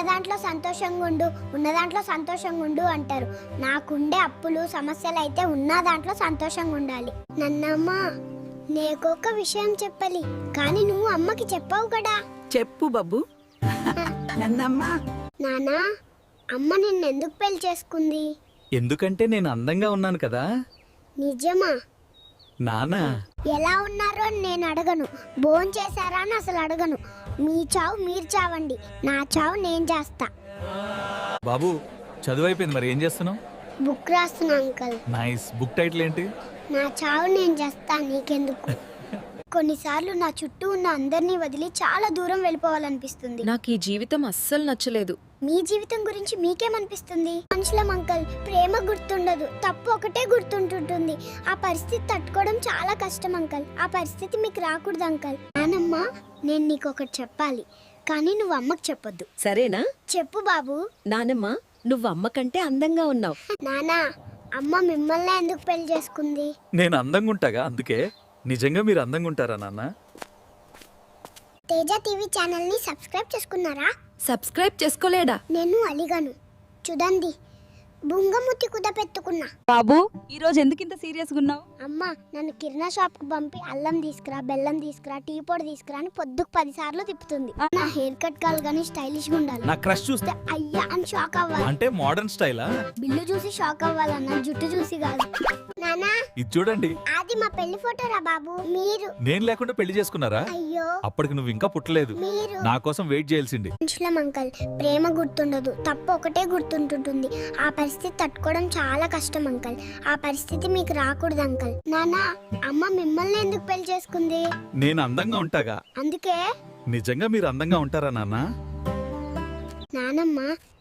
దాంట్లో సంతోషంగా ఉండు, ఉన్న దాంట్లో సంతోషంగా ఉండు అంటారు. నాకుండే అప్పులు సమస్యలు అయితే ఉన్న దాంట్లో సంతోషంగా ఉండాలి. నన్నమ్మ, నీకొక విషయం చెప్పాలి, కానీ నువ్వు అమ్మకి చెప్పావు కదా. చెప్పు బాబు. నన్నమ్మా. నానా, అమ్మ నిన్నెందుకు పెళ్లి చేసుకుంది? ఎందుకంటే నేను అందంగా ఉన్నాను కదా. నిజమా? నానా, ఎలా ఉన్నారో అని నేను అడగను, భోజనం చేశారా అని అసలు అడగను. మీ చావు మీరు చావండి, నా చావు నేను చేస్తా. బాబు చదువు అయిపోయింది, మరి ఏం చేస్తున్నావు? బుక్ రాస్తున్నా అంకల్. నైస్. బుక్ టైటిల్ ఏంటి? నా చావు నేను చేస్తా, నీకెందుకు? కొన్నిసార్లు నా చుట్టూ ఉన్న అందరినీ వదిలి చాలా దూరం వెళ్ళిపోవాలనిపిస్తుంది. నాకు ఈ జీవితం అస్సలు నచ్చలేదు. మీ జీవితం గురించి మీకేమనిపిస్తుంది? మనుషులం అంకల్, ప్రేమ గుర్తుండదు, తప్పు ఒకటే గుర్తుంటుంటుంది. ఆ పరిస్థితి తట్టుకోవడం చాలా కష్టం అంకల్. ఆ పరిస్థితి మీకు రాకూడదు అంకల్. నానమ్మ, నేను నీకు ఒకటి చెప్పాలి, కానీ నువ్వు అమ్మకు చెప్పొద్దు. సరేనా? చెప్పు బాబు. నానమ్మ, నువ్వు అమ్మ కంటే అందంగా ఉన్నావు. నానా, అమ్మ మిమ్మల్ని ఎందుకు పెళ్లి చేసుకుంది? నేను అందంగా ఉంటాగా, అందుకే. నిజంగా మీరు అందంగా ఉంటారా నాన్న? తేజ టీవీ ఛానల్ ని సబ్స్క్రైబ్ చేసుకున్నారా? సబ్స్క్రైబ్ చేసుకోలేడా? నేను అలిగాను చూడండి, బుంగముత్తి కుదపెత్తుకున్నా. బాబు, ఈ రోజు ఎందుకు ఇంత సీరియస్ గా ఉన్నావు? అమ్మ నన్ను కిరాణా షాప్ కు పంపి అల్లం తీసుకురా, బెల్లం తీసుకురా, టీ పొడి తీసుకురా అని పొద్దుకు 10 సార్లు తిప్పుతుంది. నా హెయిర్ కట్ కాలు గానీ స్టైలిష్ గా ఉండాలి. నా క్రష్ చూస్తే అయ్యా అని షాక్ అవ్వాలి. అంటే మోడర్న్ స్టైలా? బిల్లు చూసి షాక్ అవ్వాలన్న, జుట్టు చూసి కాదు. నానా, ఇది చూడండి. అది మా పెళ్లి ఫోటోరా బాబు. మీరు నేను లేకుండా పెళ్లి చేసుకున్నారా? అయ్యో, అప్పటికి నువ్వు ఇంకా పుట్టలేదు. మీరు నా కోసం వెయిట్ చేయాల్సింది. మనుషులం అంకల్, ప్రేమ గుర్తుండదు, తప్పు ఒకటే గుర్తుంటుంటుంది. ఆ పరిస్థితి తట్టుకోవడం చాలా కష్టం అంకల్. ఆ పరిస్థితి మీకు రాకూడదు అంకల్. నానా, అమ్మ మిమ్మల్ని ఎందుకు పెళ్లి చేసుకుంది? నేను అందంగా ఉంటాగా, అందుకే. నిజంగా మీరు అందంగా ఉంటారా నాన్న? నానమ్మ,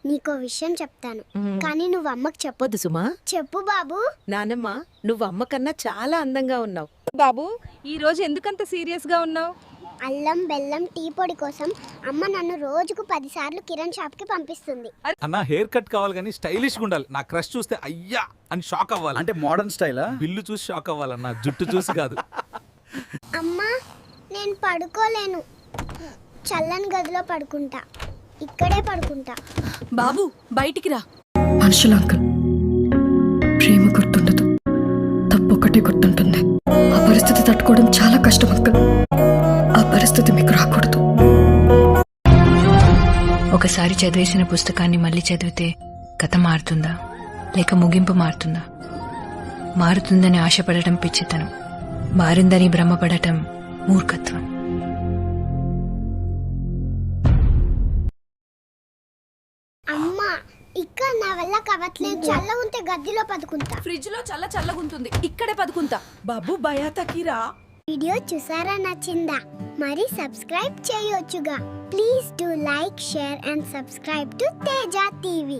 నీకో విషయం చెప్తాను, కానీ నువ్వు అమ్మకి చెప్పొద్దు. వద్దు సుమా. చెప్పు బాబు. నానమ్మ, నువ్వు అమ్మ కన్నా చాలా అందంగా ఉన్నావు. బాబు, ఈ రోజు ఎందుకంత సీరియస్ గా ఉన్నావు? అల్లం, బెల్లం, టీ పొడి కోసం అమ్మ నన్ను రోజుకు 10 సార్లు కిరణ్ షాప్ కి పంపిస్తుంది. అన్న, హెయిర్ కట్ కావాలి కానీ స్టైలిష్ గా ఉండాలి. నా క్రష్ చూస్తే అయ్యా అని షాక్ అవ్వాలి. అంటే మోడర్న్ స్టైలా? బిల్లు చూసి షాక్ అవ్వాలన్న, జుట్టు చూసి కాదు. అమ్మా, నేను పడుకోలేను, చల్లని గదిలో పడుకుంటా, ఇక్కడే పడుకుంటా. బాబు, బయటికి రా. మనుషులు అంకుల్, ప్రేమ గుర్తుండదు, తప్పొక్కటే గుర్తుంటుంది. ఆ పరిస్థితి తట్టుకోవడం చాలా కష్టం అంకుల్. ఆ పరిస్థితి మీకు రాకూడదు. ఒకసారి చదివేసిన పుస్తకాన్ని మళ్ళీ చదివితే కథ మారుతుందా, లేక ముగింపు మారుతుందా? మారుతుందని ఆశపడటం పిచ్చితనం, మారిందని భ్రమపడటం మూర్ఖత్వం. అమ్మా, ఇక్కడ నా వల్ల కావట్లేదు, చల్ల ఉంటే గదిలో పడుకుంటా. ఫ్రిడ్జ్ లో చల్లగుంటుంది, ఇక్కడే పదుకుంటా. బాబు, బయాతకిరా. వీడియో చూసారా? నచ్చిందా? మరి సబ్స్క్రైబ్ చేయొచ్చుగా. Please do like, share and subscribe to Teja TV.